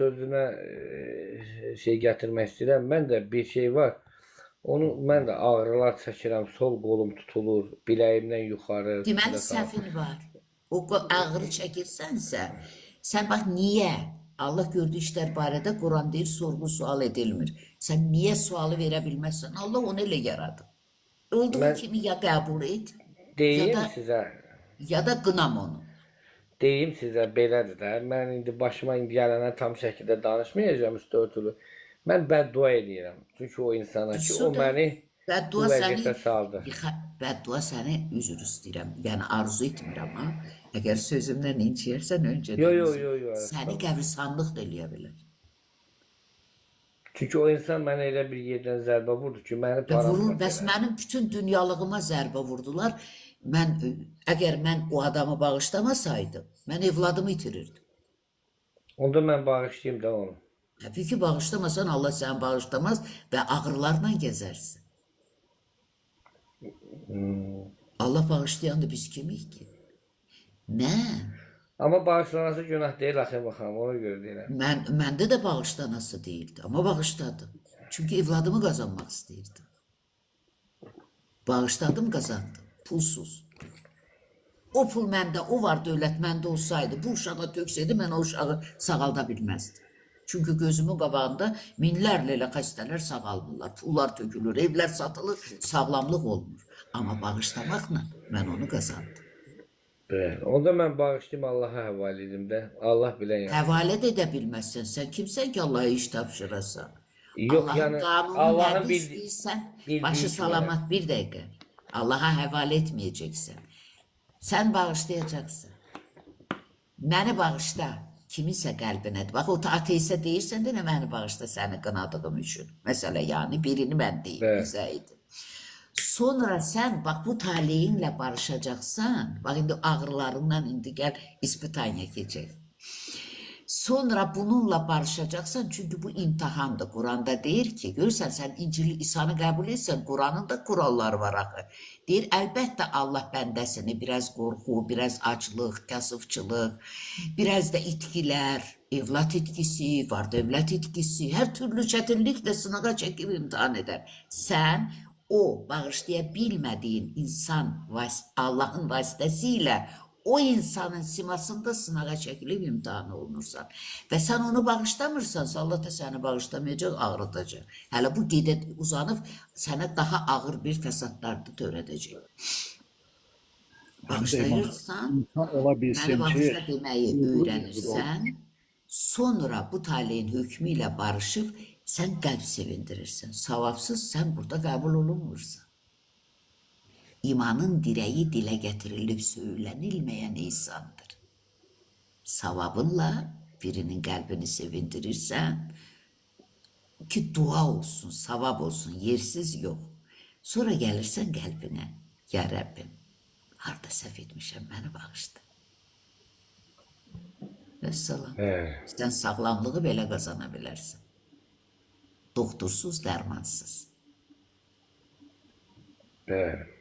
sözünə şey gətirmək istəyirəm. Mən də bir şey var. Onu mən də ağrılar çəkirəm. Sol qolum tutulur, biləyimdən yuxarı. Deməli səhvin var. O ağrı çəkirsənsə, sən bax niyə? Allah gördüyü işlər barədə Quran deyir, sorğu sual edilmir. Sən niyə sualı verə bilməzsən? Allah onu elə yaradıb. Olduğu Mən kimi ya qəbul et, ya deyim da sizə, qınam onu. deyim sizə belədir də. Mən indi başıma indi gələnə tam şəkildə danışmayacağım üstü örtülü. Mən bəddua edirəm. Çünki o insana ki, o məni bu vəziyyətə saldı. Bəddua səni üzr istəyirəm. Yəni arzu etmirəm ha. Əgər sözümdən inciyərsən öncədən Yo. səni qəbristanlıq da eləyə bilər. Çünki o insan mənə elə bir yerdən zərbə vurdu ki, məni Və vurur, paramparça bəs elədi. mənim bütün dünyalığıma zərbə vurdular. Əgər mən o adamı bağışlamasaydım, mən evladımı itirirdim. Onda mən bağışlayayım da onu. Təbii ki, bağışlamasan Allah səni bağışlamaz və ağrılarla gəzərsin. Allah bağışlayan da biz kimik ki? Nə? Amma bağışlanası günah deyil axı baxam, ona görə deyirəm. Məndə də bağışlanası deyildi, amma bağışladım. Çünki evladımı qazanmaq istəyirdim. Bağışladım, qazandım. Pulsuz. O pul məndə, o var dövlət məndə olsaydı, bu uşağa töksəydi, mən o uşağı sağalda bilməzdim. Çünki gözümün qabağında minlərlə elə xəstələr sağalmırlar. Pullar tökülür, evlər satılır, sağlamlıq olmur. Amma bağışlamaqla mən onu qazandım. Bəli. Onda mən bağışlayım, Allaha həvalə edim də. Allah bilən yəni. Həvalə də edə bilməzsən. Sən kimsən ki, Allaha iş tapşırasan? Yox, Allahın yəni qanunu Allahın nədir bildiyi istəyirsən? bildiyi Başı kimi. salamat bir dəqiqə. Allaha həvalə etməyəcəksən. Sən bağışlayacaqsın. Məni bağışla. Kiminsə qəlbinədir. Bax, o ateisə deyirsən də nə məni bağışla səni qınadığım üçün. Məsələ, yəni birini mən deyim, Bəli. bizəydim. Sonra sən bax bu taleyinlə barışacaqsan. Bax indi ağrılarından indi gəl ispitaniya keçək. Sonra bununla barışacaqsan çünki bu imtahandır. Quranda deyir ki, görürsən sən İncili İsa'nı qəbul etsən, Quranın da kuralları var axı. Deyir, əlbəttə Allah bəndəsini biraz qorxu, biraz aclıq, kasıfçılıq, biraz da itkilər, evlat itkisi, var dövlət itkisi, hər türlü çətinliklə sınağa çəkib imtihan edər. Sən o bağışlaya bilmədiyin insan Allahın vasitəsilə o insanın simasında sınağa çəkilib imtihanı olunursan. Və sən onu bağışlamırsansa, Allah da səni bağışlamayacaq, ağrıdacaq. Hələ bu gedə uzanıb sənə daha ağır bir fəsadlar da törədəcək. Bağışlayırsan, İnsan ola məni bilsin ki, bağışla deməyi öyrənirsən, sonra bu taleyin hökmü ilə barışıb sən qəlb sevindirirsən. Savabsız sən burada qəbul olunmursan. İmanın dirəyi dilə gətirilib söylənilməyən insandır. Savabınla birinin qəlbini sevindirirsən ki, dua olsun, savab olsun, yersiz yox. Sonra gəlirsən qəlbinə, ya Rəbbim, harada səhv etmişəm, məni bağışla. Vəssalam. Sən sağlamlığı belə qazana bilərsən. Doktorsuz, dərmansız. Bəli.